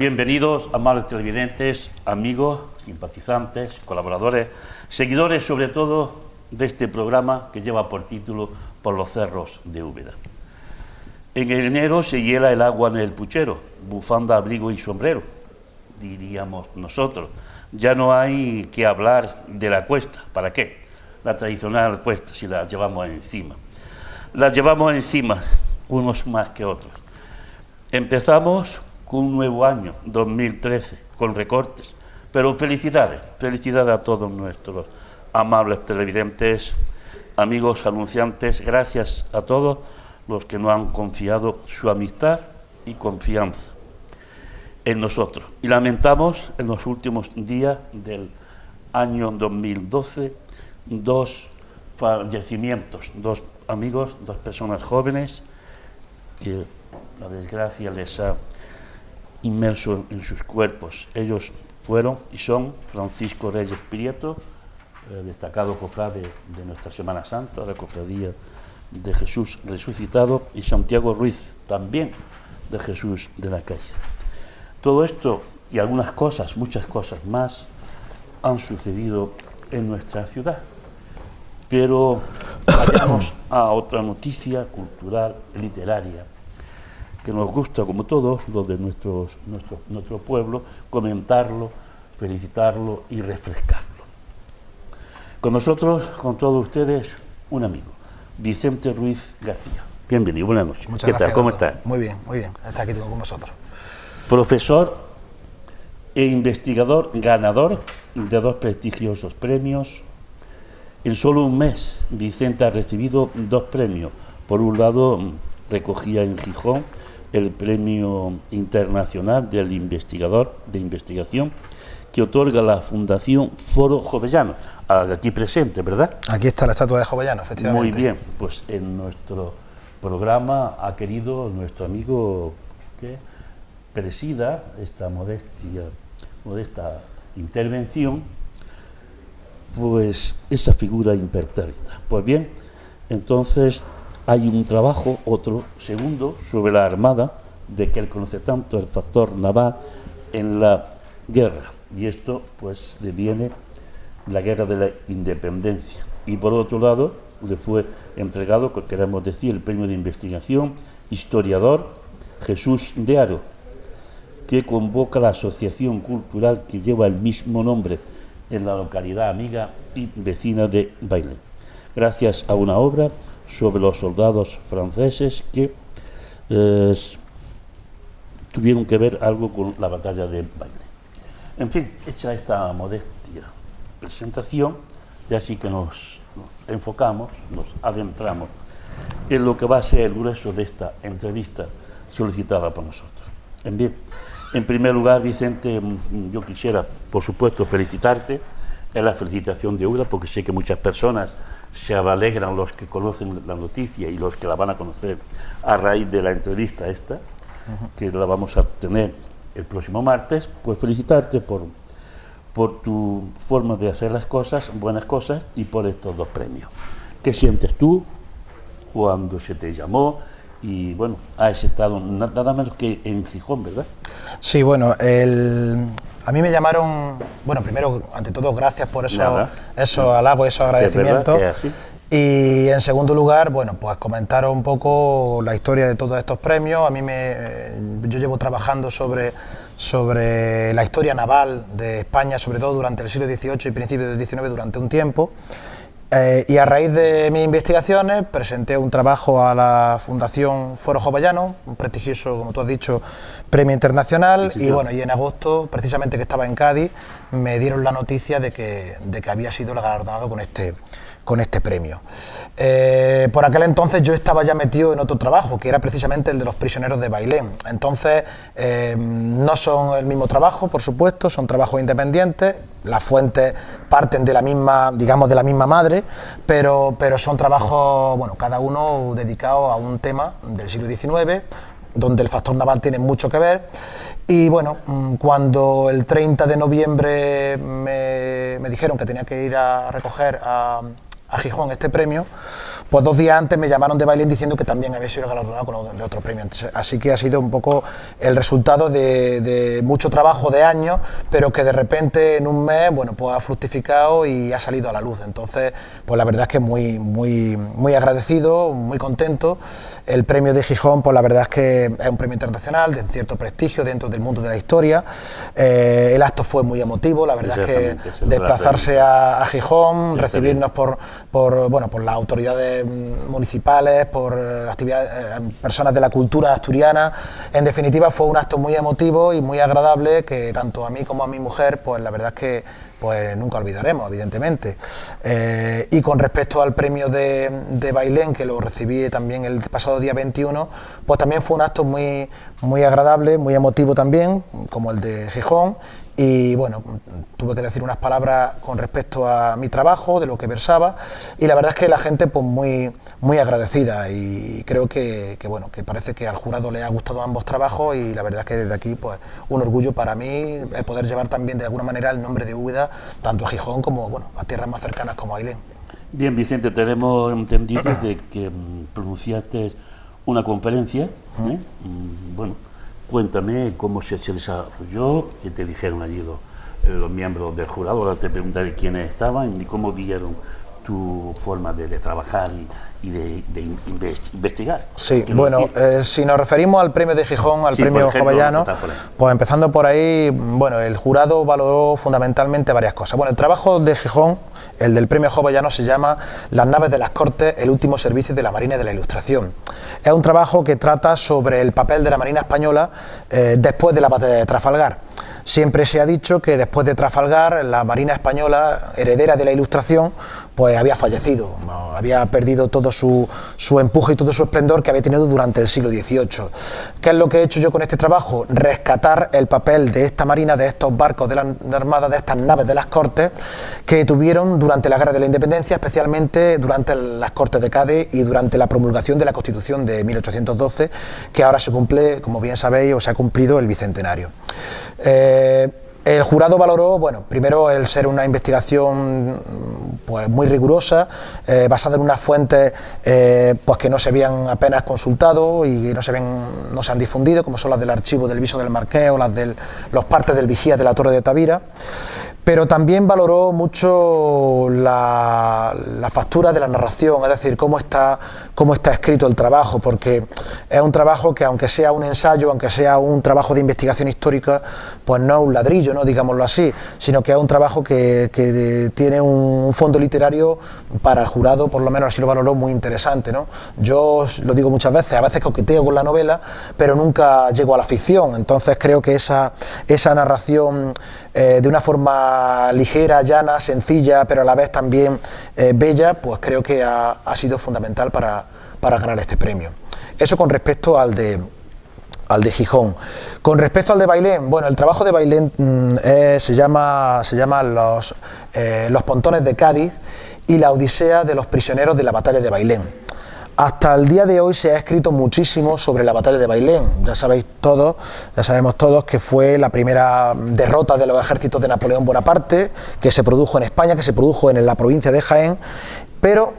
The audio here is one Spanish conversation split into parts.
Bienvenidos, amables televidentes, amigos, simpatizantes, colaboradores, seguidores sobre todo de este programa que lleva por título Por los cerros de Úbeda. En enero se hiela el agua en el puchero, bufanda, abrigo y sombrero, diríamos nosotros. Ya no hay que hablar de la cuesta, ¿para qué? La tradicional cuesta, si la llevamos encima. La llevamos encima, unos más que otros. Empezamos con un nuevo año, 2013, con recortes, pero felicidades a todos nuestros amables televidentes, amigos anunciantes, gracias a todos los que nos han confiado su amistad y confianza en nosotros. Y lamentamos en los últimos días del año 2012 dos fallecimientos, dos amigos, dos personas jóvenes que la desgracia les ha inmerso en sus cuerpos. Ellos fueron y son Francisco Reyes Prieto, destacado cofrade de nuestra Semana Santa, la Cofradía de Jesús Resucitado, y Santiago Ruiz, también de Jesús de la Calle. Todo esto y algunas cosas, muchas cosas más, han sucedido en nuestra ciudad. Pero vayamos a otra noticia cultural, literaria, que nos gusta, como todos los de nuestro pueblo, comentarlo, felicitarlo y refrescarlo. Con nosotros, con todos ustedes, un amigo, Vicente Ruiz García. Bienvenido, buenas noches. Muchas ¿Qué gracias, tal? ¿Cómo doctor? está? Muy bien, está aquí con vosotros. Profesor e investigador ganador de dos prestigiosos premios. En solo un mes, Vicente ha recibido dos premios. Por un lado, recogía en Gijón el Premio Internacional del Investigador de Investigación que otorga la Fundación Foro Jovellano, aquí presente, ¿verdad? Aquí está la estatua de Jovellano, efectivamente. Muy bien, pues en nuestro programa ha querido nuestro amigo que presida esta modesta intervención, pues esa figura impertérrita. Pues bien, entonces hay un trabajo, otro segundo, sobre la Armada, de que él conoce tanto el factor naval en la guerra, y esto pues deviene la guerra de la independencia. Y por otro lado le fue entregado, queremos decir, el premio de investigación historiador Jesús de Haro, que convoca la asociación cultural que lleva el mismo nombre en la localidad amiga y vecina de Bailén, gracias a una obra sobre los soldados franceses que tuvieron que ver algo con la batalla de Bailén. En fin, hecha esta modestia presentación, ya sí que nos enfocamos, nos adentramos en lo que va a ser el grueso de esta entrevista solicitada por nosotros. En primer lugar, Vicente, yo quisiera, por supuesto, felicitarte. Es la felicitación de Úbeda, porque sé que muchas personas se alegran, los que conocen la noticia y los que la van a conocer a raíz de la entrevista esta, que la vamos a tener el próximo martes. Pues felicitarte por tu forma de hacer las cosas, buenas cosas, y por estos dos premios. ¿Qué sientes tú cuando se te llamó? Y bueno, has estado nada menos que en Gijón, ¿verdad? Sí, bueno, a mí me llamaron, bueno, primero, ante todo, gracias por esos halagos, esos agradecimientos. Que es así. Y en segundo lugar, bueno, pues comentaros un poco la historia de todos estos premios. Yo llevo trabajando sobre la historia naval de España, sobre todo durante el siglo XVIII y principios del XIX, durante un tiempo. Y a raíz de mis investigaciones presenté un trabajo a la Fundación Foro Jovellano, un prestigioso, como tú has dicho, premio internacional. Sí, y bueno, y en agosto, precisamente que estaba en Cádiz, me dieron la noticia de que había sido galardonado con este premio. Por aquel entonces yo estaba ya metido en otro trabajo, que era precisamente el de los prisioneros de Bailén. Entonces, no son el mismo trabajo, por supuesto, son trabajos independientes, las fuentes parten de la misma, digamos, de la misma madre, pero son trabajos, bueno, cada uno dedicado a un tema del siglo XIX, donde el factor naval tiene mucho que ver. Y bueno, cuando el 30 de noviembre me dijeron que tenía que ir a recoger a a Gijón este premio, pues 2 días antes me llamaron de Bailén diciendo que también había sido galardonado con el otro premio. Entonces, así que ha sido un poco el resultado de mucho trabajo de años, pero que de repente en un mes, bueno, pues ha fructificado y ha salido a la luz. Entonces, pues la verdad es que muy agradecido, muy contento. El premio de Gijón, pues la verdad es que es un premio internacional de cierto prestigio dentro del mundo de la historia. El acto fue muy emotivo, la verdad es que desplazarse a Gijón, recibirnos por las autoridades municipales, por actividades, personas de la cultura asturiana. En definitiva, fue un acto muy emotivo y muy agradable que tanto a mí como a mi mujer, pues la verdad es que pues nunca olvidaremos, evidentemente. Y con respecto al premio de Bailén, que lo recibí también el pasado día 21, pues también fue un acto muy agradable, muy emotivo también, como el de Gijón. Y bueno, tuve que decir unas palabras con respecto a mi trabajo, de lo que versaba, y la verdad es que la gente pues muy agradecida, y creo que parece que al jurado le ha gustado ambos trabajos, y la verdad es que desde aquí pues un orgullo para mí el poder llevar también de alguna manera el nombre de Úbeda tanto a Gijón como a tierras más cercanas como a Bailén. Bien, Vicente, tenemos entendido de que pronunciaste una conferencia, bueno, cuéntame cómo se desarrolló, qué te dijeron allí los miembros del jurado. Ahora te preguntaré quiénes estaban y cómo vieron tu forma de trabajar y de investigar. Sí, bueno, si nos referimos al premio de Gijón, al premio Jovellanos, pues empezando por ahí, bueno, el jurado valoró fundamentalmente varias cosas. Bueno, el trabajo de Gijón, el del premio Jovellanos, se llama Las naves de las Cortes, el último servicio de la Marina y de la Ilustración. Es un trabajo que trata sobre el papel de la Marina española después de la batalla de Trafalgar. Siempre se ha dicho que después de Trafalgar la Marina española, heredera de la Ilustración, pues había fallecido, había perdido todo su empuje y todo su esplendor que había tenido durante el siglo XVIII. ¿Qué es lo que he hecho yo con este trabajo? Rescatar el papel de esta Marina, de estos barcos de la Armada, de estas naves de las Cortes, que tuvieron durante la Guerra de la Independencia, especialmente durante las Cortes de Cádiz y durante la promulgación de la Constitución de 1812, que ahora se cumple, como bien sabéis, o se ha cumplido el bicentenario. El jurado valoró, bueno, primero el ser una investigación pues muy rigurosa, basada en unas fuentes pues que no se habían apenas consultado y que no se han difundido, como son las del archivo del Viso del Marqués o las de los partes del vigía de la Torre de Tavira. Pero también valoró mucho la factura de la narración, es decir, cómo está escrito el trabajo, porque es un trabajo que, aunque sea un ensayo, aunque sea un trabajo de investigación histórica, pues no es un ladrillo, ¿no? Digámoslo así, sino que es un trabajo que tiene un fondo literario para el jurado, por lo menos así lo valoró, muy interesante, ¿no? Yo lo digo muchas veces, a veces coqueteo con la novela, pero nunca llego a la ficción. Entonces creo que esa narración de una forma ligera, llana, sencilla, pero a la vez también bella, pues creo que ha sido fundamental para ganar este premio. Eso con respecto al de Gijón. Con respecto al de Bailén, bueno, el trabajo de Bailén se llama Los pontones de Cádiz y la odisea de los prisioneros de la batalla de Bailén. Hasta el día de hoy se ha escrito muchísimo sobre la batalla de Bailén. Ya sabemos todos que fue la primera derrota de los ejércitos de Napoleón Bonaparte, que se produjo en España, que se produjo en la provincia de Jaén. Pero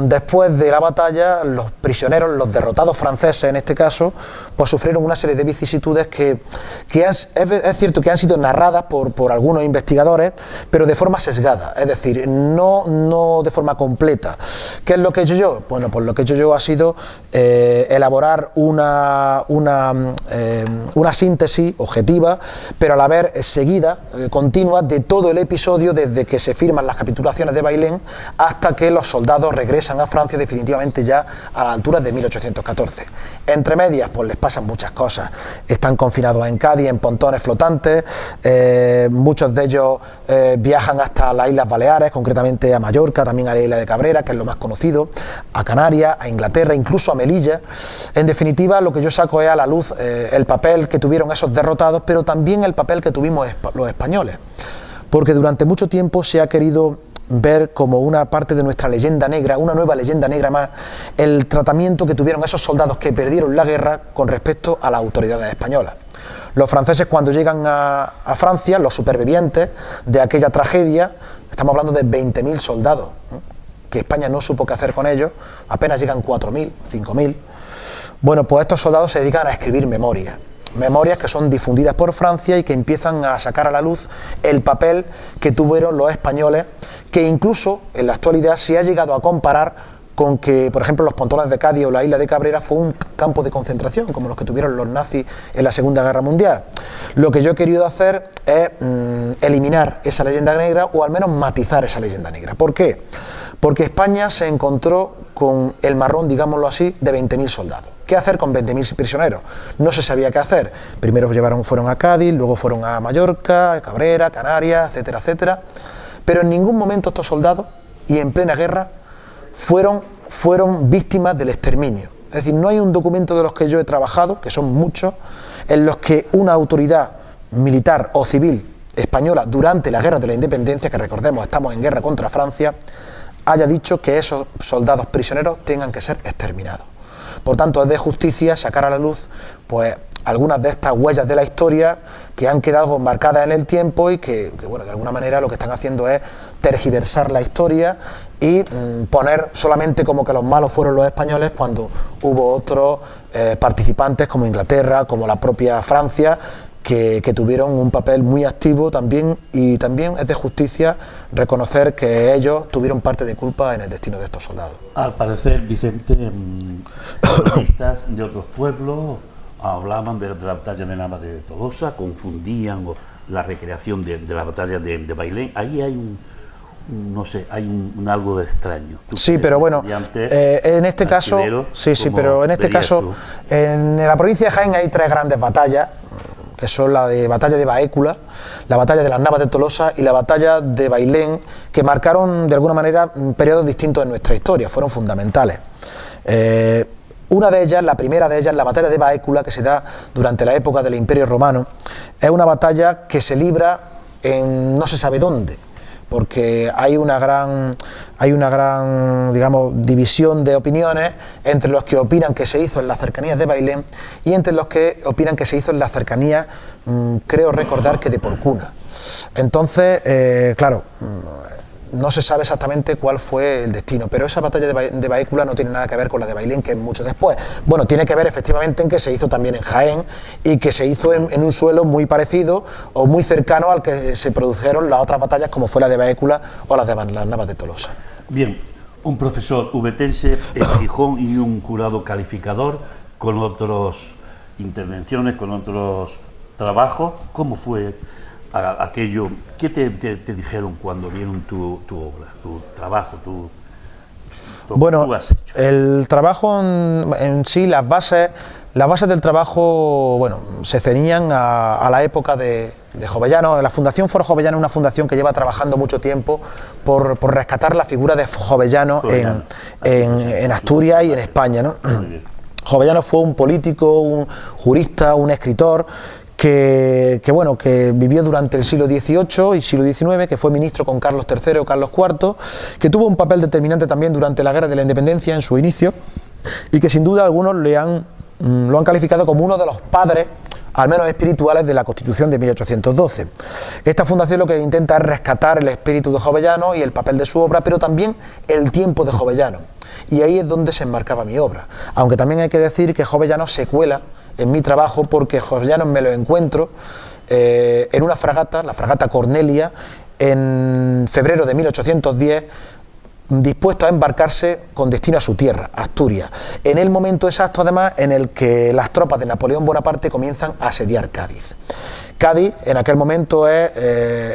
después de la batalla, los prisioneros, los derrotados franceses en este caso, pues sufrieron una serie de vicisitudes que es cierto que han sido narradas por algunos investigadores, pero de forma sesgada, es decir, no de forma completa. ¿Qué es lo que he hecho yo? Bueno, pues lo que he hecho yo ha sido elaborar una síntesis objetiva, pero a la vez seguida, continua, de todo el episodio desde que se firman las capitulaciones de Bailén hasta que los soldados regresan a Francia definitivamente ya a la altura de 1814. Entre medias, pues les pasan muchas cosas. Están confinados en Cádiz, en pontones flotantes, muchos de ellos viajan hasta las Islas Baleares, concretamente a Mallorca, también a la isla de Cabrera, que es lo más conocido, a Canarias, a Inglaterra, incluso a Melilla. En definitiva, lo que yo saco es a la luz el papel que tuvieron esos derrotados, pero también el papel que tuvimos los españoles, porque durante mucho tiempo se ha querido ver como una parte de nuestra leyenda negra, una nueva leyenda negra más, el tratamiento que tuvieron esos soldados que perdieron la guerra con respecto a las autoridades españolas. Los franceses, cuando llegan a Francia, los supervivientes de aquella tragedia, estamos hablando de 20.000 soldados, que España no supo qué hacer con ellos, apenas llegan 4.000, 5.000. Bueno, pues estos soldados se dedican a escribir memorias que son difundidas por Francia y que empiezan a sacar a la luz el papel que tuvieron los españoles, que incluso en la actualidad se ha llegado a comparar con que, por ejemplo, los pontones de Cádiz o la isla de Cabrera fue un campo de concentración, como los que tuvieron los nazis en la Segunda Guerra Mundial. Lo que yo he querido hacer es eliminar esa leyenda negra, o al menos matizar esa leyenda negra. ¿Por qué? Porque España se encontró con el marrón, digámoslo así, de 20.000 soldados. ¿Qué hacer con 20.000 prisioneros? No se sabía qué hacer. Primero fueron a Cádiz, luego fueron a Mallorca, a Cabrera, Canarias, etcétera, etcétera. Pero en ningún momento estos soldados, y en plena guerra, fueron víctimas del exterminio. Es decir, no hay un documento de los que yo he trabajado, que son muchos, en los que una autoridad militar o civil española durante la Guerra de la Independencia, que recordemos estamos en guerra contra Francia, haya dicho que esos soldados prisioneros tengan que ser exterminados. Por tanto, es de justicia sacar a la luz pues algunas de estas huellas de la historia que han quedado marcadas en el tiempo y que bueno, de alguna manera lo que están haciendo es tergiversar la historia y poner solamente como que los malos fueron los españoles, cuando hubo otros participantes como Inglaterra, como la propia Francia, que tuvieron un papel muy activo también, y también es de justicia reconocer que ellos tuvieron parte de culpa en el destino de estos soldados. Al parecer, Vicente, cronistas de otros pueblos hablaban de la batalla de Navas de Tolosa, confundían la recreación de la batalla de Bailén. Ahí hay no sé, hay algo extraño. Sí, pero bueno, en este caso, pero en este caso, en la provincia de Jaén hay 3 grandes batallas, que son la batalla de Baécula, la batalla de las Navas de Tolosa y la batalla de Bailén, que marcaron de alguna manera periodos distintos en nuestra historia, fueron fundamentales. Una de ellas, la primera de ellas, la batalla de Baécula, que se da durante la época del Imperio Romano, es una batalla que se libra en no se sabe dónde, porque hay una gran, digamos, división de opiniones entre los que opinan que se hizo en las cercanías de Bailén y entre los que opinan que se hizo en las cercanías, creo recordar que de Porcuna. Entonces, claro, no se sabe exactamente cuál fue el destino, pero esa batalla de Baécula no tiene nada que ver con la de Bailén, que es mucho después. Bueno, tiene que ver efectivamente en que se hizo también en Jaén y que se hizo en un suelo muy parecido o muy cercano al que se produjeron las otras batallas, como fue la de Baécula o las de las Navas de Tolosa. Bien, un profesor ubetense en Gijón y un jurado calificador con otras intervenciones, con otros trabajos. ¿Cómo fue aquello? ¿Qué te dijeron cuando vieron tu obra, tu trabajo, bueno, tú has hecho? El trabajo en sí, las bases del trabajo, bueno, se ceñían a la época de Jovellano. La Fundación Foro Jovellano es una fundación que lleva trabajando mucho tiempo por rescatar la figura de Jovellano en Asturias y en España, ¿no? Jovellano fue un político, un jurista, un escritor que vivió durante el siglo XVIII y siglo XIX, que fue ministro con Carlos III o Carlos IV, que tuvo un papel determinante también durante la Guerra de la Independencia en su inicio, y que sin duda algunos lo han calificado como uno de los padres, al menos espirituales, de la Constitución de 1812. Esta fundación lo que intenta es rescatar el espíritu de Jovellano y el papel de su obra, pero también el tiempo de Jovellano, y ahí es donde se enmarcaba mi obra, aunque también hay que decir que Jovellano se cuela en mi trabajo, porque Jovellano me lo encuentro en una fragata, la fragata Cornelia, en febrero de 1810, dispuesto a embarcarse con destino a su tierra, Asturias, en el momento exacto además en el que las tropas de Napoleón Bonaparte comienzan a asediar Cádiz. Cádiz en aquel momento es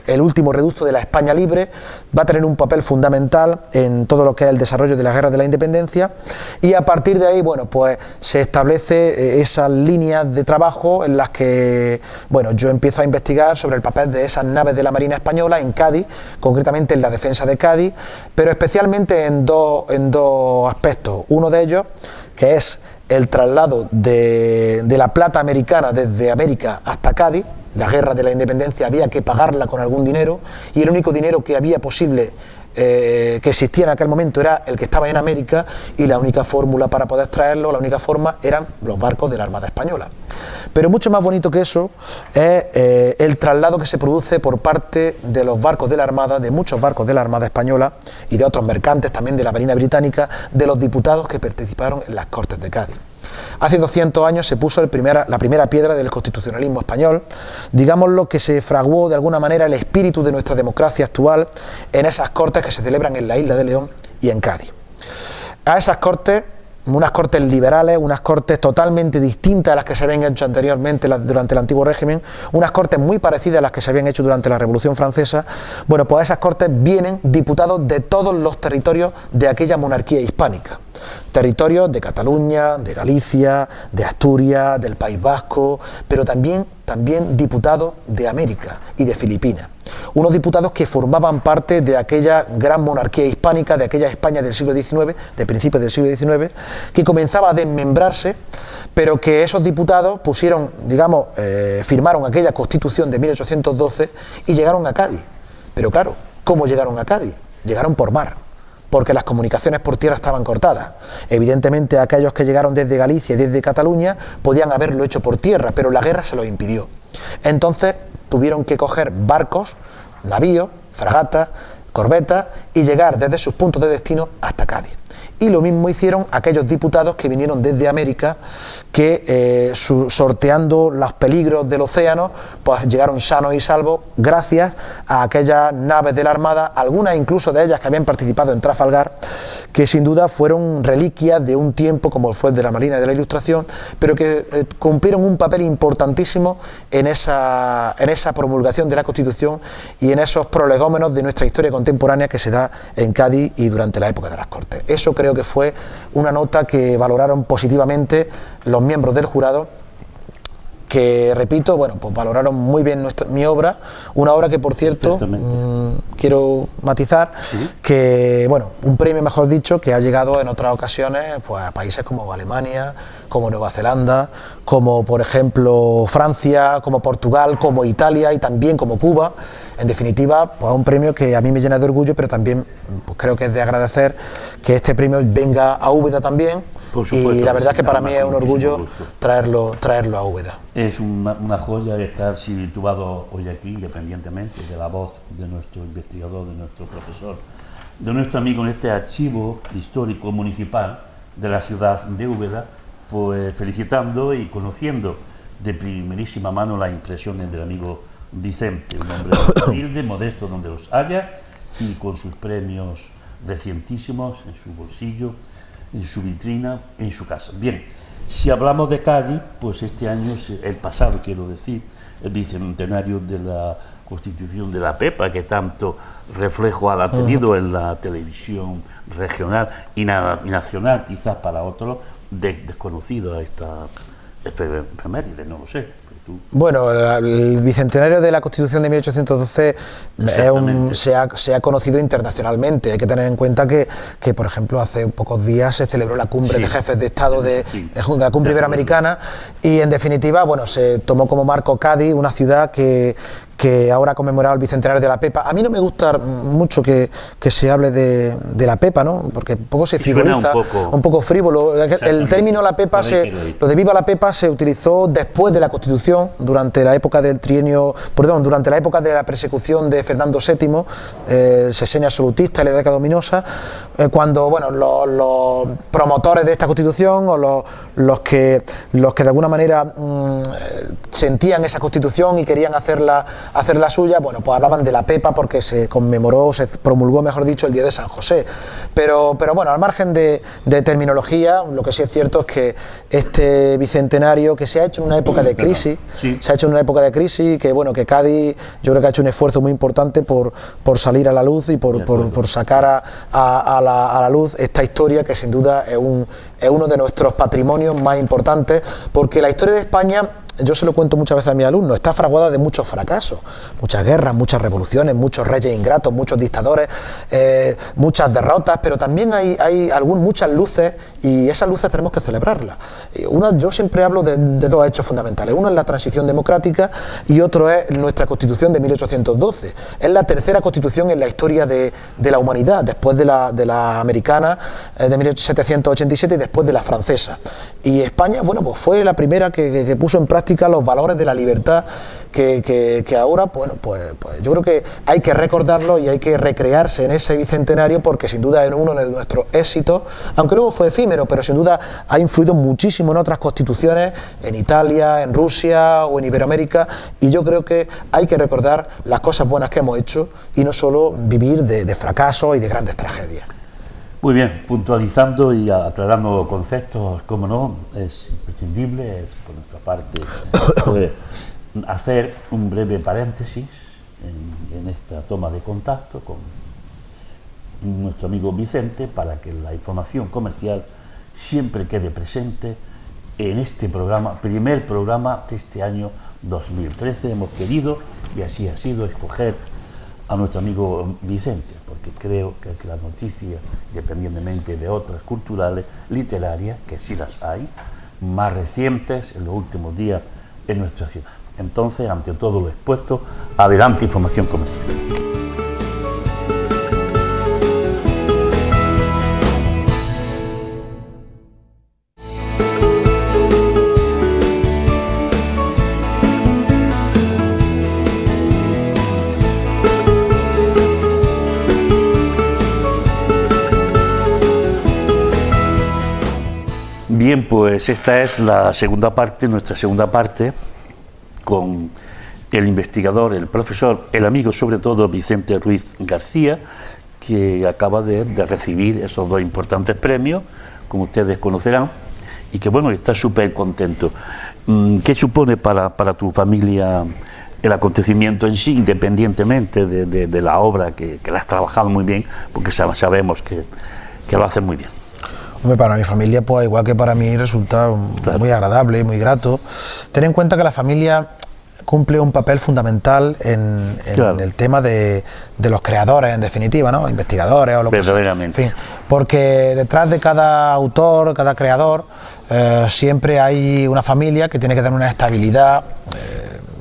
el último reducto de la España libre, va a tener un papel fundamental en todo lo que es el desarrollo de la Guerra de la Independencia, y a partir de ahí, bueno, pues se establece esas líneas de trabajo en las que, bueno, yo empiezo a investigar sobre el papel de esas naves de la Marina Española en Cádiz, concretamente en la defensa de Cádiz, pero especialmente en dos aspectos. Uno de ellos, que es el traslado de la plata americana desde América hasta Cádiz. La Guerra de la Independencia había que pagarla con algún dinero, y el único dinero que había posible que existía en aquel momento era el que estaba en América, y la única fórmula para poder traerlo, la única forma, eran los barcos de la Armada Española. Pero mucho más bonito que eso es el traslado que se produce por parte de los barcos de la Armada, de muchos barcos de la Armada Española y de otros mercantes también de la Marina Británica, de los diputados que participaron en las Cortes de Cádiz. Hace 200 años se puso la primera piedra del constitucionalismo español, digámoslo, que se fraguó de alguna manera el espíritu de nuestra democracia actual en esas Cortes que se celebran en la Isla de León y en Cádiz. A esas Cortes, unas Cortes liberales, unas Cortes totalmente distintas a las que se habían hecho anteriormente durante el antiguo régimen, unas Cortes muy parecidas a las que se habían hecho durante la Revolución Francesa. Bueno, pues a esas Cortes vienen diputados de todos los territorios de aquella monarquía hispánica. Territorios de Cataluña, de Galicia, de Asturias, del País Vasco, pero también diputados de América y de Filipinas. Unos diputados que formaban parte de aquella gran monarquía hispánica, de aquella España del siglo XIX, de principios del siglo XIX, que comenzaba a desmembrarse, pero que esos diputados pusieron, digamos, firmaron aquella Constitución de 1812 y llegaron a Cádiz. Pero claro, ¿cómo llegaron a Cádiz? Llegaron por mar, porque las comunicaciones por tierra estaban cortadas. Evidentemente aquellos que llegaron desde Galicia y desde Cataluña podían haberlo hecho por tierra, pero la guerra se lo impidió. Entonces tuvieron que coger barcos, navíos, fragatas, corbetas y llegar desde sus puntos de destino hasta Cádiz. Y lo mismo hicieron aquellos diputados que vinieron desde América, que sorteando los peligros del océano, pues llegaron sanos y salvos gracias a aquellas naves de la Armada, algunas incluso de ellas que habían participado en Trafalgar, que sin duda fueron reliquias de un tiempo como fue el de la Marina y de la Ilustración, pero que cumplieron un papel importantísimo en esa promulgación de la Constitución y en esos prolegómenos de nuestra historia contemporánea que se da en Cádiz y durante la época de las Cortes. Eso creo que fue una nota que valoraron positivamente los miembros del jurado, que, repito, bueno, pues valoraron muy bien mi obra, una obra que, por cierto, quiero matizar, ¿sí?, que, bueno, un premio, mejor dicho, que ha llegado en otras ocasiones pues a países como Alemania, como Nueva Zelanda, como por ejemplo Francia, como Portugal, como Italia y también como Cuba. En definitiva, pues un premio que a mí me llena de orgullo, pero también pues creo que es de agradecer que este premio venga a Úbeda también. Por supuesto, y la verdad es que para mí es un orgullo traerlo a Úbeda. Es una joya estar situado hoy aquí, independientemente de la voz de nuestro investigador, de nuestro profesor, de nuestro amigo en este archivo histórico municipal de la ciudad de Úbeda, pues felicitando y conociendo de primerísima mano las impresiones del amigo Vicente, un hombre humilde, modesto donde los haya, y con sus premios recientísimos en su bolsillo, en su vitrina, en su casa. Bien, si hablamos de Cádiz, pues este año, el pasado quiero decir, el bicentenario de la Constitución de la Pepa, que tanto reflejo ha tenido en la televisión regional y nacional, quizás para otros desconocido a esta efeméride, no lo sé. Bueno, el bicentenario de la Constitución de 1812 se ha conocido internacionalmente. Hay que tener en cuenta que por ejemplo, hace pocos días se celebró la cumbre de jefes de Estado de la cumbre iberoamericana, y en definitiva, bueno, se tomó como marco Cádiz, una ciudad que ahora ha conmemorado el bicentenario de la Pepa. A mí no me gusta mucho que se hable de la Pepa, ¿no? Porque un poco se frivoliza, un poco frívolo. El término la Pepa, lo de viva la Pepa, se utilizó después de la Constitución, durante la época del durante la época de la persecución de Fernando VII, el sexenio absolutista y la década ominosa, cuando, bueno, los promotores de esta Constitución o los que de alguna manera sentían esa Constitución y querían hacer la suya, bueno, pues hablaban de la Pepa porque se promulgó, mejor dicho, el día de San José. Pero bueno, al margen de terminología, lo que sí es cierto es que este bicentenario, que se ha hecho en una época de crisis, que bueno, que Cádiz yo creo que ha hecho un esfuerzo muy importante por salir a la luz y por sacar a la luz esta historia, que sin duda es uno de nuestros patrimonios más importantes, porque la historia de España yo se lo cuento muchas veces a mis alumnos, está fraguada de muchos fracasos, muchas guerras, muchas revoluciones, muchos reyes ingratos, muchos dictadores, muchas derrotas, pero también hay muchas luces, y esas luces tenemos que celebrarlas. Yo siempre hablo de dos hechos fundamentales. Uno es la transición democrática y otro es nuestra Constitución de 1812. Es la tercera Constitución en la historia de la humanidad, después de la americana de 1787 y después de la francesa. Y España, bueno, pues fue la primera que puso en práctica los valores de la libertad que ahora, bueno, pues yo creo que hay que recordarlo y hay que recrearse en ese bicentenario, porque sin duda es uno de nuestros éxitos, aunque luego fue efímero, pero sin duda ha influido muchísimo en otras constituciones, en Italia, en Rusia o en Iberoamérica, y yo creo que hay que recordar las cosas buenas que hemos hecho y no solo vivir de fracasos y de grandes tragedias. Muy bien, puntualizando y aclarando conceptos, como no, es imprescindible, es por nuestra parte, hacer un breve paréntesis en esta toma de contacto con nuestro amigo Vicente, para que la información comercial siempre quede presente en este programa, primer programa de este año 2013. Hemos querido, y así ha sido, escoger a nuestro amigo Vicente, porque creo que es la noticia, independientemente de otras culturales, literarias, que sí las hay, más recientes en los últimos días en nuestra ciudad. Entonces, ante todo lo expuesto, adelante información comercial. Bien, pues esta es la segunda parte, nuestra segunda parte, con el investigador, el profesor, el amigo sobre todo, Vicente Ruiz García, que acaba de recibir esos dos importantes premios, como ustedes conocerán, y que bueno, está súper contento. ¿Qué supone para tu familia el acontecimiento en sí, independientemente de la obra, que la has trabajado muy bien, porque sabemos que lo haces muy bien? Hombre, para mi familia, pues igual que para mí, resulta muy agradable, muy grato. Ten en cuenta que la familia cumple un papel fundamental en el tema de los creadores, en definitiva, ¿no? Investigadores o lo que sea. Verdaderamente. En fin, porque detrás de cada autor, cada creador, siempre hay una familia que tiene que dar una estabilidad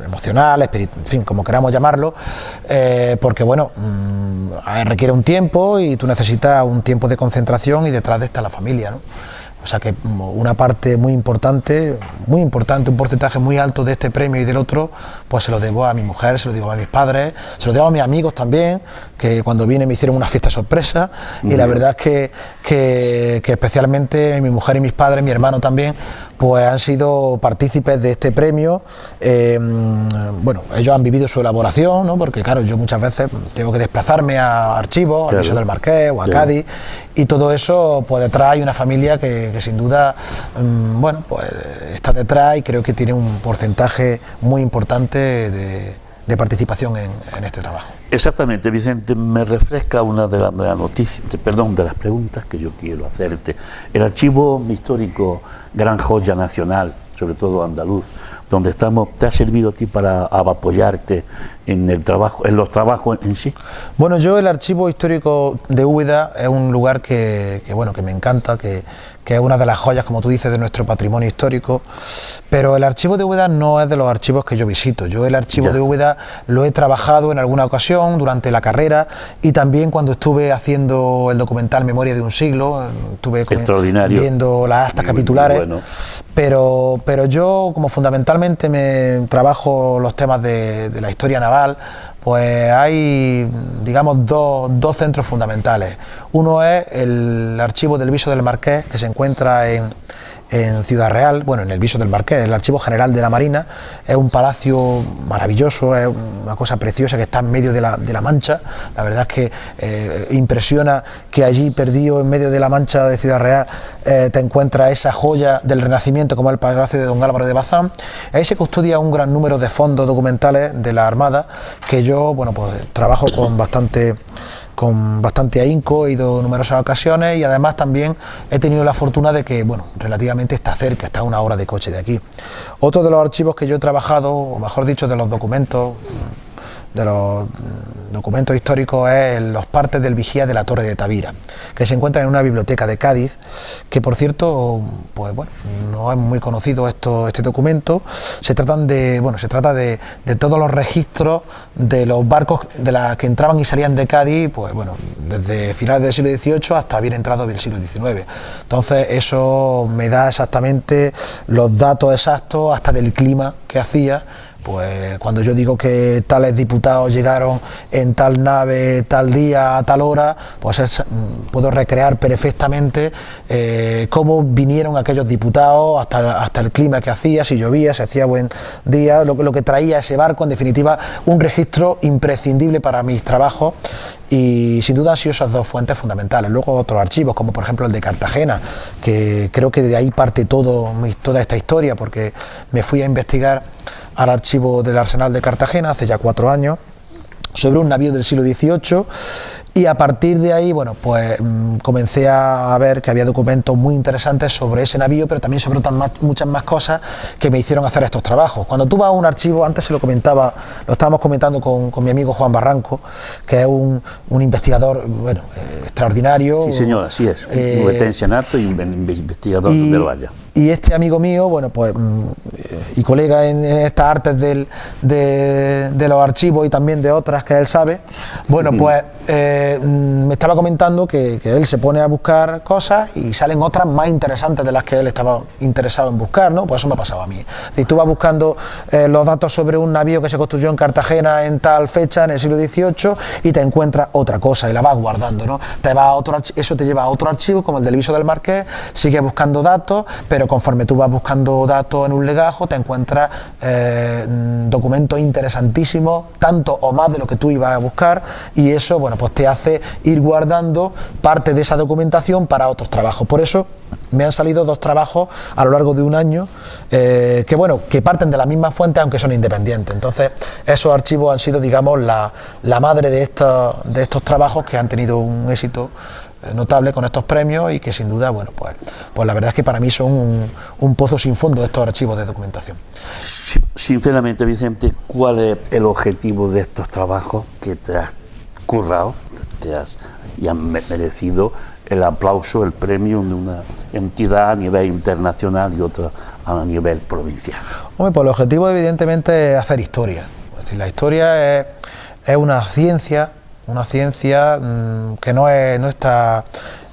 emocional, en fin, como queramos llamarlo, porque bueno, requiere un tiempo y tú necesitas un tiempo de concentración, y detrás de está la familia, ¿no? O sea que una parte muy importante, un porcentaje muy alto de este premio y del otro, pues se lo debo a mi mujer, se lo debo a mis padres, se lo debo a mis amigos también, que cuando vine me hicieron una fiesta sorpresa, y la verdad es que especialmente mi mujer y mis padres, mi hermano también, pues han sido partícipes de este premio. Bueno, ellos han vivido su elaboración, ¿no? Porque claro, yo muchas veces tengo que desplazarme a archivos, al Viso del Marqués o a Cádiz, y todo eso, pues detrás hay una familia que sin duda, bueno, pues está detrás, y creo que tiene un porcentaje muy importante de participación en este trabajo. Exactamente, Vicente, me refresca una de las noticias, de las preguntas que yo quiero hacerte. El archivo histórico, gran joya nacional, sobre todo andaluz, donde estamos, ¿te ha servido a ti para apoyarte en el trabajo, en los trabajos en sí? Bueno, yo el archivo histórico de Úbeda es un lugar que me encanta, que es una de las joyas, como tú dices, de nuestro patrimonio histórico, pero el archivo de Úbeda no es de los archivos que yo visito. Yo el archivo de Úbeda lo he trabajado en alguna ocasión durante la carrera, y también cuando estuve haciendo el documental Memoria de un siglo, estuve viendo las actas capitulares, bueno. Pero yo, como fundamentalmente me trabajo los temas de la historia naval, pues hay, digamos, dos centros fundamentales. Uno es el archivo del Viso del Marqués, que se encuentra en Ciudad Real, bueno, en el Viso del Marqués, el Archivo General de la Marina. Es un palacio maravilloso, es una cosa preciosa que está en medio de la Mancha. La verdad es que impresiona que allí, perdido en medio de la Mancha de Ciudad Real, te encuentras esa joya del Renacimiento como el Palacio de Don Álvaro de Bazán. Ahí se custodia un gran número de fondos documentales de la Armada, que yo, bueno, pues trabajo con bastante con bastante ahínco, he ido en numerosas ocasiones y además también he tenido la fortuna de que, bueno, relativamente está cerca, está a 1 hora de coche de aquí. Otro de los archivos que yo he trabajado, o mejor dicho, de los documentos históricos, es los partes del vigía de la Torre de Tavira, que se encuentran en una biblioteca de Cádiz, que por cierto, pues bueno, no es muy conocido este documento. Se trata de todos los registros de los barcos que entraban y salían de Cádiz, pues bueno, desde finales del siglo XVIII hasta bien entrado el siglo XIX. Entonces eso me da exactamente los datos exactos hasta del clima que hacía. Pues cuando yo digo que tales diputados llegaron en tal nave, tal día, a tal hora, pues puedo recrear perfectamente cómo vinieron aquellos diputados, hasta el clima que hacía, si llovía, si hacía buen día, lo que traía ese barco. En definitiva, un registro imprescindible para mis trabajos. Y sin duda han sido esas dos fuentes fundamentales. Luego otros archivos, como por ejemplo el de Cartagena, que creo que de ahí parte toda esta historia, porque me fui a investigar al archivo del Arsenal de Cartagena hace ya 4 años, sobre un navío del siglo XVIII, y a partir de ahí, bueno, pues comencé a ver que había documentos muy interesantes sobre ese navío, pero también sobre muchas más cosas que me hicieron hacer estos trabajos. Cuando tú vas a un archivo, antes lo estábamos comentando con mi amigo Juan Barranco, que es un investigador, bueno, extraordinario. Sí, señor, así es, un retencionato y un investigador donde lo haya. Y este amigo mío, bueno, pues y colega en estas artes de los archivos y también de otras que él sabe, bueno, pues me estaba comentando que él se pone a buscar cosas y salen otras más interesantes de las que él estaba interesado en buscar, ¿no? Pues eso me ha pasado a mí. Es decir, tú vas buscando los datos sobre un navío que se construyó en Cartagena en tal fecha, en el siglo XVIII, y te encuentras otra cosa y la vas guardando, ¿no? Eso te lleva a otro archivo, como el del Viso del Marqués, sigues buscando datos, pero conforme tú vas buscando datos en un legajo, te encuentras documentos interesantísimos, tanto o más de lo que tú ibas a buscar, y eso, bueno, pues te hace ir guardando parte de esa documentación para otros trabajos. Por eso me han salido 2 trabajos a lo largo de un año que parten de la misma fuente, aunque son independientes. Entonces esos archivos han sido, digamos, la madre de estos trabajos, que han tenido un éxito notable con estos premios, y que sin duda, bueno, pues la verdad es que para mí son un pozo sin fondo estos archivos de documentación. Sinceramente, Vicente, ¿cuál es el objetivo de estos trabajos que te has currado y han merecido el aplauso, el premio de una entidad a nivel internacional y otra a nivel provincial? Hombre, pues el objetivo evidentemente es hacer historia. Es decir, la historia es una ciencia que no está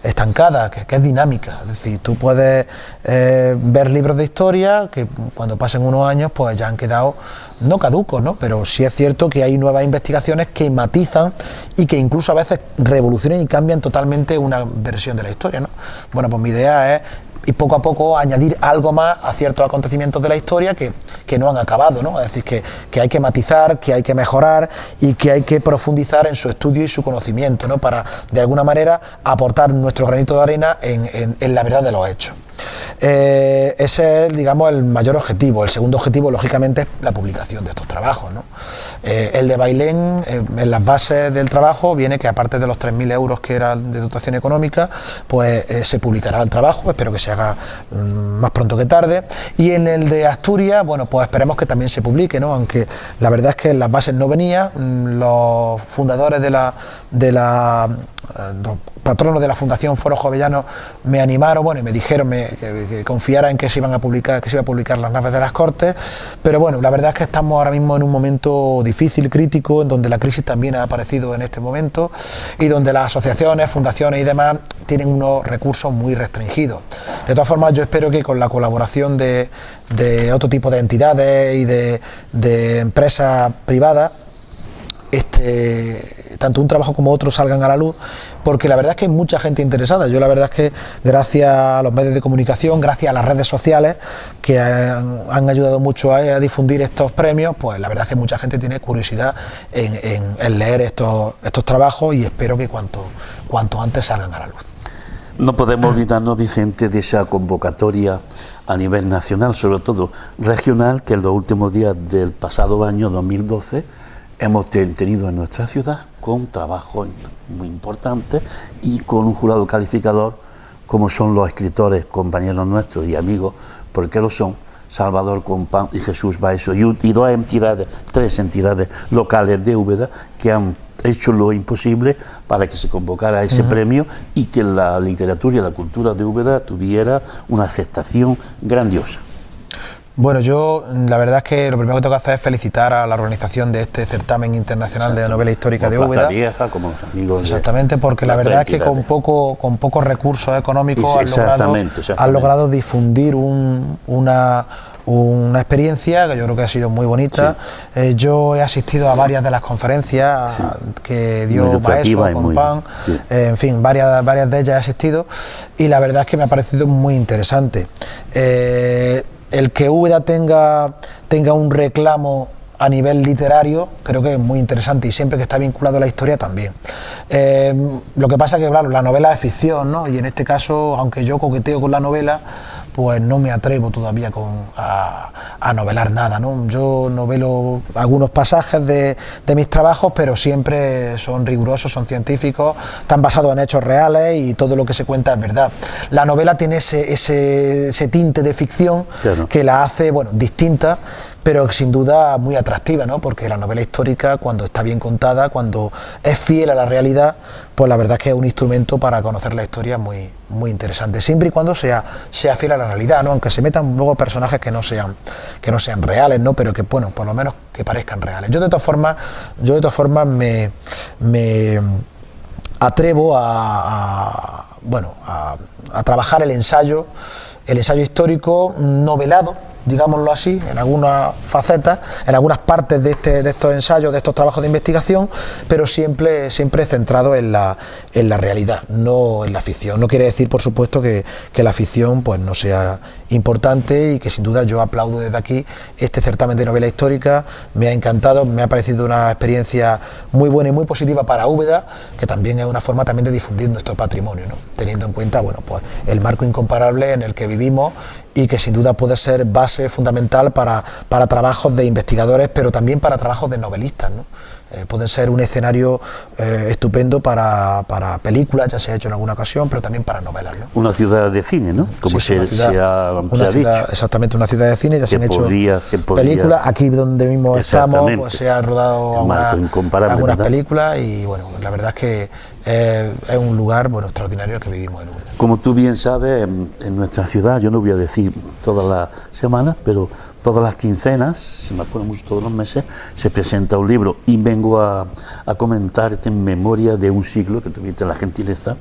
estancada, que es dinámica. Es decir, tú puedes ver libros de historia que cuando pasen unos años pues ya han quedado no caducos, ¿no? Pero sí es cierto que hay nuevas investigaciones que matizan y que incluso a veces revolucionan y cambian totalmente una versión de la historia, ¿no? Bueno, pues mi idea es y poco a poco añadir algo más a ciertos acontecimientos de la historia que no han acabado, ¿no? Es decir, que hay que matizar, que hay que mejorar y que hay que profundizar en su estudio y su conocimiento, ¿no? Para, de alguna manera, aportar nuestro granito de arena en la verdad de los hechos. Ese es, digamos, el mayor objetivo. El segundo objetivo, lógicamente, es la publicación de estos trabajos, ¿no? El de Bailén, en las bases del trabajo, viene que aparte de los 3.000 euros que eran de dotación económica, pues se publicará el trabajo, espero que se haga más pronto que tarde. Y en el de Asturias, bueno, pues esperemos que también se publique, ¿no? Aunque la verdad es que en las bases no venía. Los fundadores los patronos de la Fundación Foro Jovellano me animaron, bueno, y me dijeron que confiara en que se iba a publicar las naves de las Cortes, pero bueno, la verdad es que estamos ahora mismo en un momento difícil, crítico, en donde la crisis también ha aparecido en este momento y donde las asociaciones, fundaciones y demás tienen unos recursos muy restringidos. De todas formas, yo espero que con la colaboración de otro tipo de entidades y de empresas privadas, tanto un trabajo como otro salgan a la luz, porque la verdad es que hay mucha gente interesada. Yo la verdad es que gracias a los medios de comunicación, gracias a las redes sociales que han ayudado mucho a difundir estos premios, pues la verdad es que mucha gente tiene curiosidad en leer estos trabajos, y espero que cuanto antes salgan a la luz. No podemos olvidarnos, Vicente, de esa convocatoria a nivel nacional, sobre todo regional, que en los últimos días del pasado año 2012 hemos tenido en nuestra ciudad con trabajos muy importantes y con un jurado calificador como son los escritores, compañeros nuestros y amigos, porque lo son Salvador Compán y Jesús Baeso, y dos entidades, tres entidades locales de Úbeda que han hecho lo imposible para que se convocara ese premio y que la literatura y la cultura de Úbeda tuviera una aceptación grandiosa. Bueno, yo la verdad es que lo primero que tengo que hacer es felicitar a la organización de este certamen internacional de novela histórica de Úbeda. Vieja, como los amigos. Exactamente, porque la verdad es que con pocos recursos económicos han logrado difundir una experiencia que yo creo que ha sido muy bonita. Sí. Yo he asistido a varias de las conferencias que dio Baeso, Compán, en fin, varias de ellas he asistido y la verdad es que me ha parecido muy interesante. El que Úbeda tenga un reclamo a nivel literario creo que es muy interesante y siempre que está vinculado a la historia también. Lo que pasa es que claro, la novela es ficción, ¿no? Y en este caso, aunque yo coqueteo con la novela, pues no me atrevo todavía a novelar nada, ¿no? Yo novelo algunos pasajes de mis trabajos, pero siempre son rigurosos, son científicos, están basados en hechos reales y todo lo que se cuenta es verdad. La novela tiene ese tinte de ficción que la hace, bueno, distinta, pero sin duda muy atractiva, ¿no? Porque la novela histórica, cuando está bien contada, cuando es fiel a la realidad, pues la verdad es que es un instrumento para conocer la historia muy, muy interesante, siempre y cuando sea fiel a la realidad, ¿no? Aunque se metan luego personajes que no sean reales, ¿no? Pero que, bueno, por lo menos que parezcan reales. Yo de todas formas me atrevo a trabajar el ensayo histórico novelado, digámoslo así, en algunas facetas, en algunas partes de estos ensayos, de estos trabajos de investigación, pero siempre centrado en la realidad, no en la ficción. No quiere decir, por supuesto, que la ficción pues no sea importante y que sin duda yo aplaudo desde aquí este certamen de novela histórica. Me ha encantado, me ha parecido una experiencia muy buena y muy positiva para Úbeda, que también es una forma también de difundir nuestro patrimonio, ¿no? Teniendo en cuenta, bueno, pues el marco incomparable en el que vivimos y que sin duda puede ser base fundamental para trabajos de investigadores, pero también para trabajos de novelistas, ¿no? Pueden ser un escenario estupendo para películas, ya se ha hecho en alguna ocasión, pero también para novelas, ¿no? Una ciudad de cine, ¿no? Como se ha dicho. Exactamente, una ciudad de cine, ya se han hecho películas. Aquí donde mismo estamos, pues se han rodado algunas películas y bueno, la verdad es que es un lugar, bueno, extraordinario el que vivimos en Úbeda. Como tú bien sabes, en nuestra ciudad, yo no voy a decir todas las semanas, pero todas las quincenas, se me acuerdo mucho, todos los meses, se presenta un libro y vengo a comentarte en memoria de un siglo que tuviste la gentileza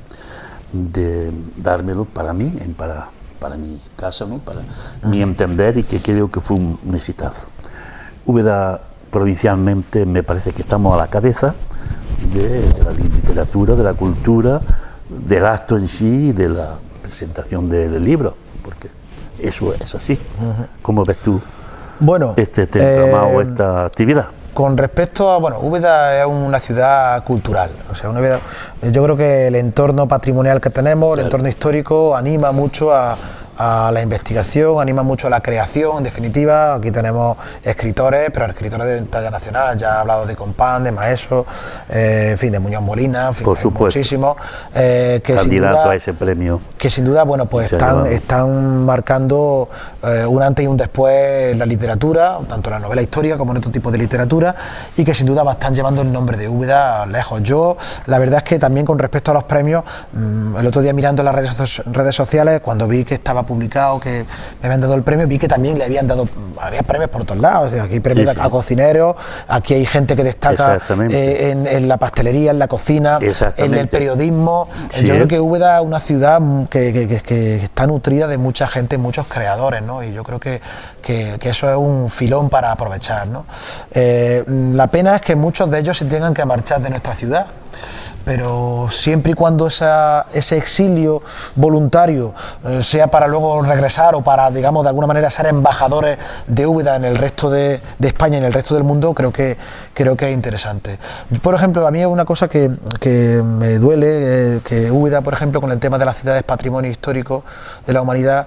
de dármelo para mí, para mi casa, ¿no? Para mi entender, y que creo que fue un exitazo. Úbeda provincialmente me parece que estamos a la cabeza de la literatura, de la cultura, del acto en sí y de la presentación del libro, porque eso es así. ¿Cómo ves tú este entramado, esta actividad? Con respecto a, Úbeda es una ciudad cultural, o sea, yo creo que el entorno patrimonial que tenemos, el entorno histórico, anima mucho a la investigación, anima mucho a la creación. En definitiva, aquí tenemos escritores, pero escritores de talla nacional. Ya he hablado de Compán, de Maeso, en fin, de Muñoz Molina, en fin, por supuesto, muchísimos candidato a ese premio, que sin duda, bueno, pues están marcando un antes y un después en la literatura, tanto en la novela histórica como en otro tipo de literatura, y que sin duda están llevando el nombre de Úbeda lejos. Yo, la verdad es que también con respecto a los premios, el otro día mirando las redes sociales, cuando vi que estaba publicado que me habían dado el premio, vi que también le habían dado, había premios por otros lados, o sea, aquí hay premios a cocineros, aquí hay gente que destaca en la pastelería, en la cocina, en el periodismo. Yo creo que Úbeda es una ciudad que está nutrida de mucha gente, muchos creadores, ¿no? Y yo creo que eso es un filón para aprovechar, ¿no? La pena es que muchos de ellos se tengan que marchar de nuestra ciudad, pero siempre y cuando ese exilio voluntario sea para luego regresar o para, digamos, de alguna manera ser embajadores de Úbeda en el resto de España y en el resto del mundo, creo que es interesante. Por ejemplo, a mí es una cosa que me duele, que Úbeda, por ejemplo, con el tema de las ciudades patrimonio histórico de la humanidad,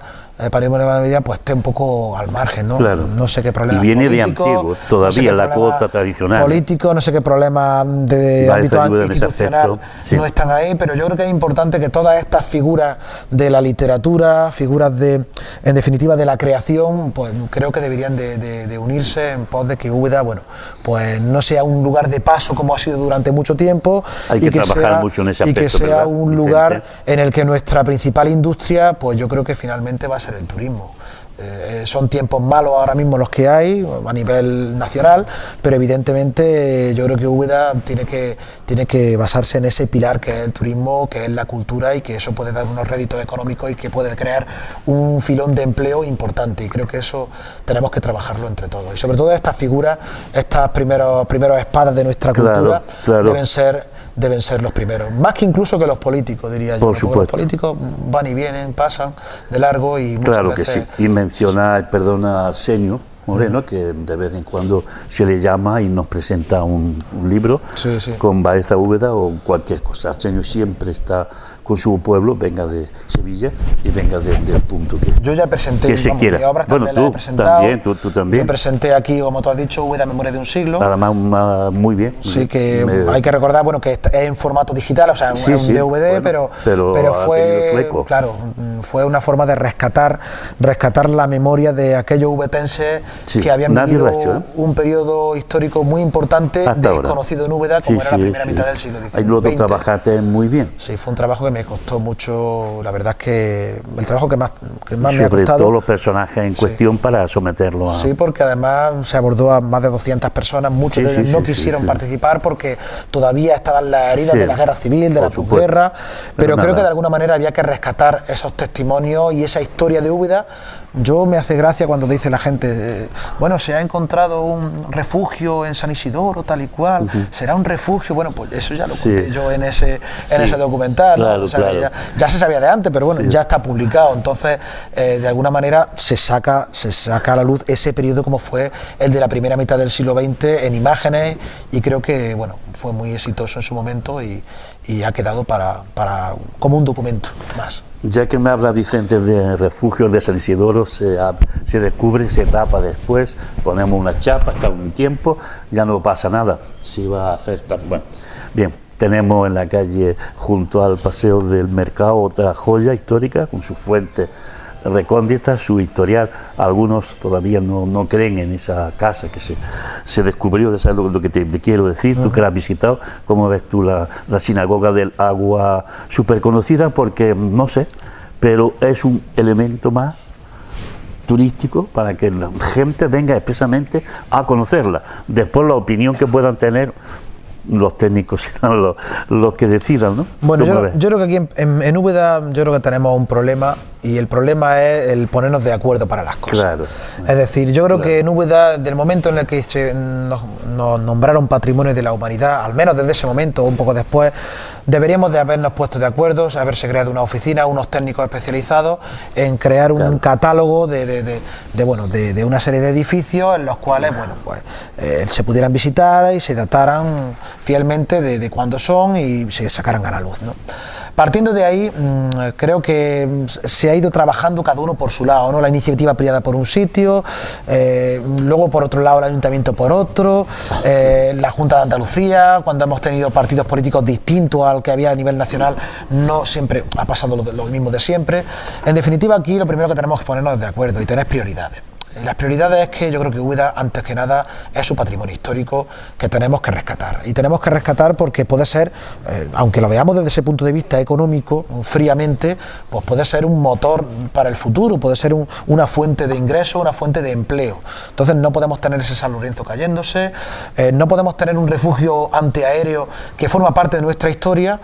patrimonio de la humanidad, pues esté un poco al margen, ¿no? Claro. No sé qué problema. Y viene de antiguo, todavía la cuota tradicional. Político, no sé qué problemas de ámbito institucional no están ahí, pero yo creo que es importante que todas estas figuras de la literatura, figuras en definitiva de la creación, pues creo que deberían de unirse en pos de que Úbeda, bueno, pues no sea un lugar de paso como ha sido durante mucho tiempo. Hay que trabajar mucho en ese aspecto, y que sea ¿verdad, un Vicente? lugar en el que nuestra principal industria, pues yo creo que finalmente va a ser el turismo. Son tiempos malos ahora mismo los que hay a nivel nacional, pero evidentemente yo creo que Úbeda tiene que basarse en ese pilar que es el turismo, que es la cultura, y que eso puede dar unos réditos económicos y que puede crear un filón de empleo importante, y creo que eso tenemos que trabajarlo entre todos, y sobre todo estas figuras, estas primeros espadas de nuestra cultura, deben ser los primeros, más que incluso que los políticos, diría yo. Por supuesto. Los políticos van y vienen, pasan de largo, y muchas veces... Claro que sí, y mencionar, perdona, a Arsenio Moreno, que de vez en cuando se le llama y nos presenta un libro con Baeza Úbeda o cualquier cosa. Arsenio siempre está con su pueblo, venga de Sevilla y venga del punto que yo ya presenté, que se quiera. Mi obra también la he presentado. Tú también. Yo presenté aquí, como tú has dicho, Úbeda, Memoria de un siglo. Además, muy bien. Sí, que hay que recordar, bueno, que es en formato digital, o sea, es un DVD, bueno, pero fue una forma de rescatar la memoria de aquellos ubetenses que habían vivido un periodo histórico muy importante, desconocido en Úbeda, como era la primera mitad del siglo XIX. Ahí lo trabajaste muy bien. Sí, fue un trabajo que me costó mucho, la verdad es que el trabajo que más me ha costado. Sobre todos los personajes en cuestión para someterlo a... Sí, porque además se abordó a más de 200 personas, muchos de ellos no quisieron participar porque todavía estaban las heridas de la guerra civil, de la posguerra, pero creo que de alguna manera había que rescatar esos testimonios y esa historia de Úbeda. Yo me hace gracia cuando dice la gente, bueno, se ha encontrado un refugio en San Isidoro, tal y cual, será un refugio, bueno, pues eso ya lo conté yo en ese documental. Claro, o sea, ya se sabía de antes, pero bueno, ya está publicado, entonces de alguna manera se saca a la luz ese periodo como fue el de la primera mitad del siglo XX en imágenes, y creo que bueno, fue muy exitoso en su momento y ha quedado como un documento más. Ya que me habla Vicente de refugios de San Isidoro, se descubre, se tapa después, ponemos una chapa, está un tiempo, ya no pasa nada, se va a hacer, bueno, bien. Tenemos en la calle, junto al Paseo del Mercado, otra joya histórica con su fuente recóndita, su historial. Algunos todavía no creen en esa casa que se descubrió. ¿Sabes lo que te quiero decir? Tú que la has visitado, ¿cómo ves tú la sinagoga del agua? Súper conocida porque, no sé, pero es un elemento más turístico para que la gente venga expresamente a conocerla. Después la opinión que puedan tener los técnicos serán los que decidan, ¿no? Bueno, yo creo que aquí en Úbeda yo creo que tenemos un problema, y el problema es el ponernos de acuerdo para las cosas. Claro. Es decir, yo creo que en Úbeda, del momento en el que nos nombraron Patrimonio de la Humanidad, al menos desde ese momento o un poco después, deberíamos de habernos puesto de acuerdo, haberse creado una oficina, unos técnicos especializados en crear un catálogo de una serie de edificios en los cuales se pudieran visitar y se dataran fielmente de cuándo son y se sacaran a la luz, ¿no? Partiendo de ahí, creo que se ha ido trabajando cada uno por su lado, ¿no? La iniciativa privada por un sitio, luego por otro lado el ayuntamiento por otro, la Junta de Andalucía, cuando hemos tenido partidos políticos distintos al que había a nivel nacional, no siempre ha pasado lo mismo de siempre. En definitiva, aquí lo primero que tenemos que ponernos de acuerdo y tener prioridades. Las prioridades es que yo creo que Úbeda, antes que nada, es su patrimonio histórico que tenemos que rescatar. Y tenemos que rescatar porque puede ser, aunque lo veamos desde ese punto de vista económico, fríamente, pues puede ser un motor para el futuro, puede ser una fuente de ingreso, una fuente de empleo. Entonces no podemos tener ese San Lorenzo cayéndose, no podemos tener un refugio antiaéreo que forma parte de nuestra historia,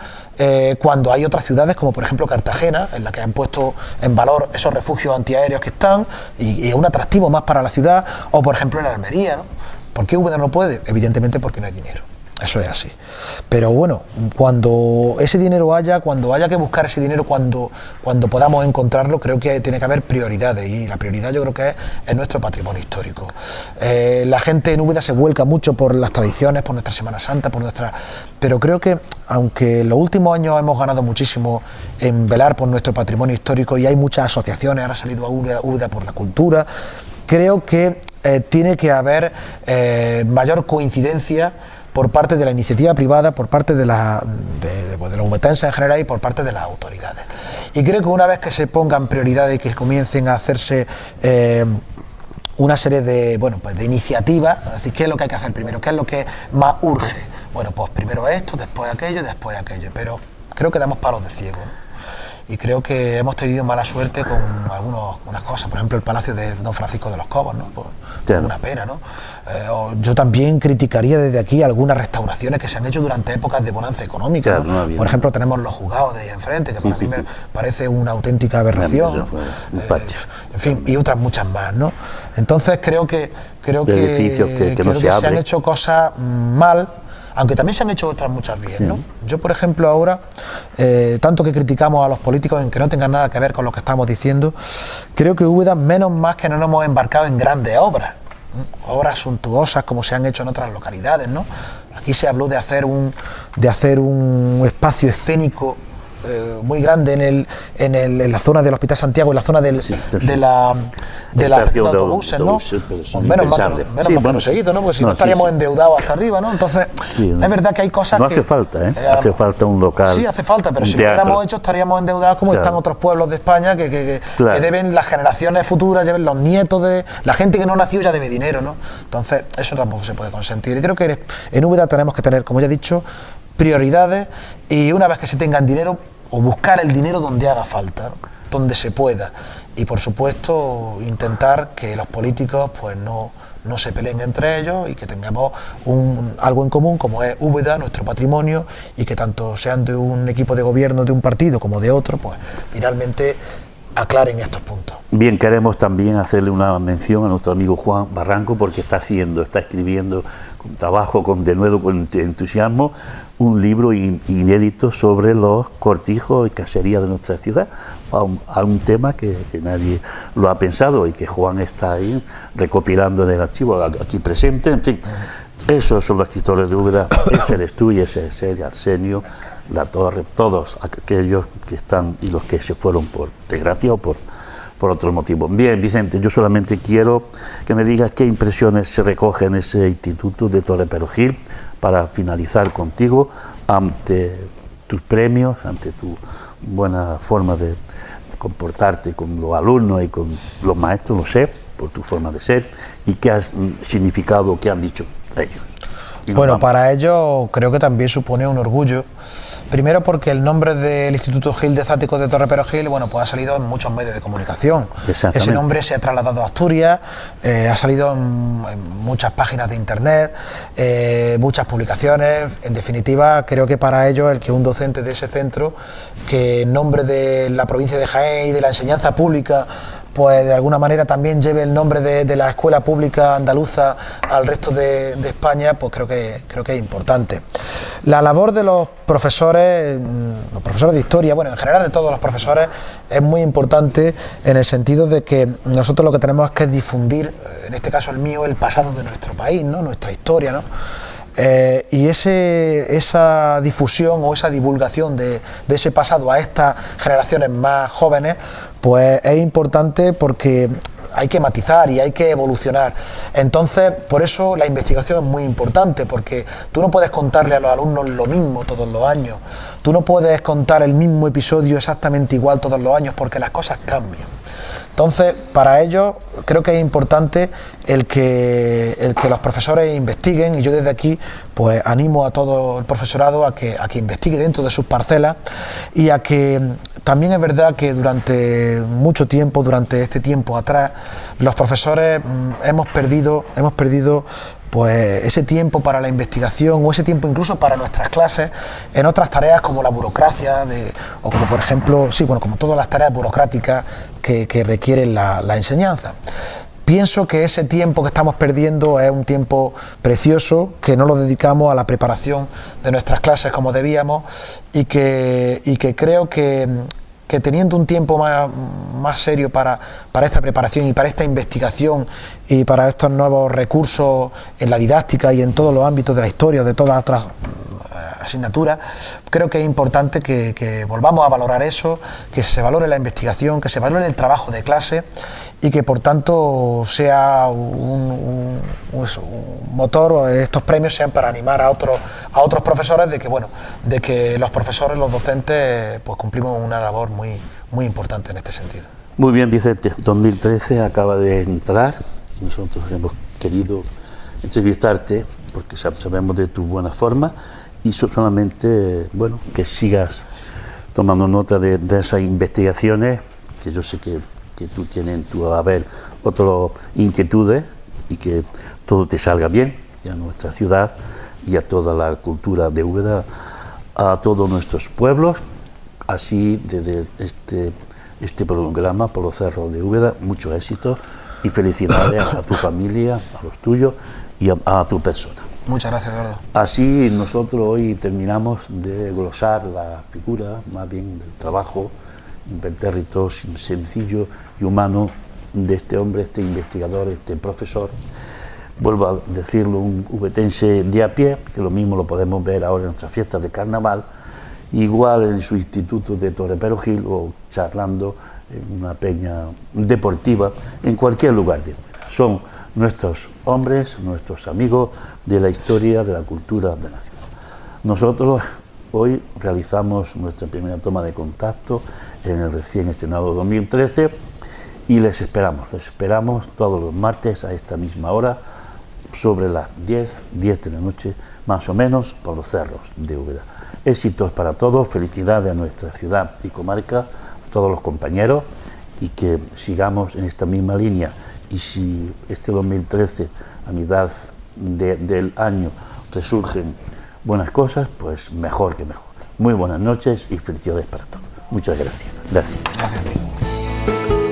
cuando hay otras ciudades como por ejemplo Cartagena, en la que han puesto en valor esos refugios antiaéreos que están y es un atractivo más para la ciudad, o por ejemplo en Almería, ¿no? ¿Por qué Úbeda no puede? Evidentemente porque no hay dinero. Eso es así. Pero bueno, cuando ese dinero cuando haya que buscar ese dinero, cuando podamos encontrarlo, creo que tiene que haber prioridades, y la prioridad yo creo que es nuestro patrimonio histórico. La gente en Úbeda se vuelca mucho por las tradiciones, por nuestra Semana Santa, pero creo que aunque en los últimos años hemos ganado muchísimo en velar por nuestro patrimonio histórico, y hay muchas asociaciones, ahora ha salido a Úbeda por la cultura, creo que tiene que haber mayor coincidencia por parte de la iniciativa privada, por parte de los ubetenses en general y por parte de las autoridades. Y creo que una vez que se pongan prioridades y que comiencen a hacerse una serie de iniciativas, es decir, ¿qué es lo que hay que hacer primero? ¿Qué es lo que más urge? Bueno, pues primero esto, después aquello, pero creo que damos palos de ciego, ¿no? Y creo que hemos tenido mala suerte con algunas cosas, por ejemplo el Palacio de Don Francisco de los Cobos, ¿no? Pues, claro. Una pena, ¿no? Yo también criticaría desde aquí algunas restauraciones que se han hecho durante épocas de bonanza económica, claro, ¿no? Por ejemplo, tenemos los juzgados de ahí enfrente, que para mí me parece una auténtica aberración, en fin, y otras muchas más, ¿no? Entonces creo que se han hecho cosas mal, aunque también se han hecho otras muchas bien, ¿no? Yo, por ejemplo, ahora, tanto que criticamos a los políticos en que no tengan nada que ver con lo que estamos diciendo, creo que Úbeda, menos más que no nos hemos embarcado en grandes obras suntuosas como se han hecho en otras localidades, ¿no? Aquí se habló de hacer un espacio escénico muy grande en la zona del Hospital Santiago, en la zona de la estación de autobuses, ¿no? Menos mal que no se hizo, ¿no? Porque si no estaríamos endeudados hasta arriba, ¿no? Entonces, es verdad que hay cosas no hace falta, hace falta un local. Sí, hace falta, pero si lo hubiéramos hecho estaríamos endeudados como están otros pueblos de España que deben, las generaciones futuras, lleven los nietos de... La gente que no nació ya debe dinero, ¿no? Entonces, eso tampoco se puede consentir. Y creo que en Úbeda tenemos que tener, como ya he dicho, prioridades, y una vez que se tengan dinero, o buscar el dinero donde haga falta, ¿no? Donde se pueda, y por supuesto intentar que los políticos pues no se peleen entre ellos y que tengamos algo en común como es Úbeda, nuestro patrimonio, y que tanto sean de un equipo de gobierno de un partido como de otro, pues finalmente aclaren estos puntos. Bien, queremos también hacerle una mención a nuestro amigo Juan Barranco, porque está escribiendo con trabajo, con entusiasmo, un libro inédito sobre los cortijos y cacerías de nuestra ciudad, a un tema que nadie lo ha pensado y que Juan está ahí recopilando en el archivo aquí presente. En fin, esos son los escritores de Úbeda, ese eres tú y ese es él, Arsenio, La Torre, todos aquellos que están y los que se fueron por desgracia o por otro motivo. Bien, Vicente, yo solamente quiero que me digas qué impresiones se recogen en ese instituto de Torre Perejil, para finalizar contigo ante tus premios, ante tu buena forma de comportarte con los alumnos y con los maestros, lo sé, por tu forma de ser, y qué has significado, qué han dicho ellos. Bueno, para ellos creo que también supone un orgullo. Primero porque el nombre del Instituto Gil de Zático de Torre Perejil, bueno, pues ha salido en muchos medios de comunicación. Ese nombre se ha trasladado a Asturias, ha salido en muchas páginas de internet, muchas publicaciones. En definitiva, creo que para ellos el que un docente de ese centro, que en nombre de la provincia de Jaén y de la enseñanza pública, pues de alguna manera también lleve el nombre de la escuela pública andaluza al resto de España, pues creo que es importante. La labor de los profesores de historia, bueno, en general de todos los profesores, es muy importante en el sentido de que nosotros lo que tenemos es que difundir, en este caso el mío, el pasado de nuestro país, ¿no? Nuestra historia, ¿no? Y esa difusión o esa divulgación de ese pasado a estas generaciones más jóvenes, pues es importante porque hay que matizar y hay que evolucionar. Entonces, por eso la investigación es muy importante, porque tú no puedes contarle a los alumnos lo mismo todos los años, tú no puedes contar el mismo episodio exactamente igual todos los años, porque las cosas cambian. Entonces, para ello, creo que es importante el que los profesores investiguen, y yo desde aquí pues animo a todo el profesorado a que investigue dentro de sus parcelas, y a que también es verdad que durante mucho tiempo, durante este tiempo atrás, los profesores hemos perdido pues ese tiempo para la investigación, o ese tiempo incluso para nuestras clases, en otras tareas como la burocracia, o como por ejemplo, como todas las tareas burocráticas que requieren la enseñanza. pienso que ese tiempo que estamos perdiendo es un tiempo precioso, que no lo dedicamos a la preparación de nuestras clases como debíamos, y que creo que teniendo un tiempo más serio para esta preparación y para esta investigación y para estos nuevos recursos en la didáctica y en todos los ámbitos de la historia o de todas las otras asignaturas, creo que es importante que volvamos a valorar eso, que se valore la investigación, que se valore el trabajo de clase y que por tanto sea un motor, estos premios sean para animar a otros profesores de que los profesores, los docentes, pues cumplimos una labor muy importante en este sentido. Muy bien, Vicente, 2013 acaba de entrar, nosotros hemos querido entrevistarte porque sabemos de tu buena forma y solamente, bueno, que sigas tomando nota de esas investigaciones, que yo sé que tú tienes en tu haber otras inquietudes y que todo te salga bien, y a nuestra ciudad y a toda la cultura de Úbeda, a todos nuestros pueblos, así desde este programa por los cerros de Úbeda, mucho éxito y felicidades a tu familia, a los tuyos y a tu persona. Muchas gracias, Eduardo. Así nosotros hoy terminamos de glosar la figura, más bien del trabajo impertérrito, sencillo y humano de este hombre, este investigador, este profesor. Vuelvo a decirlo, un ubetense de a pie, que lo mismo lo podemos ver ahora en nuestras fiestas de carnaval, igual en su instituto de Torreperogil o charlando en una peña deportiva, en cualquier lugar de Úbeda. Son nuestros hombres, nuestros amigos de la historia, de la cultura de la ciudad. Nosotros hoy realizamos nuestra primera toma de contacto en el recién estrenado 2013 y les esperamos todos los martes a esta misma hora, sobre las 10 de la noche, más o menos, por los cerros de Úbeda. Éxitos para todos, felicidades a nuestra ciudad y comarca, a todos los compañeros, y que sigamos en esta misma línea. Y si este 2013, a mitad del año, resurgen buenas cosas, pues mejor que mejor. Muy buenas noches y felicidades para todos. Muchas gracias. Gracias. Gracias a ti.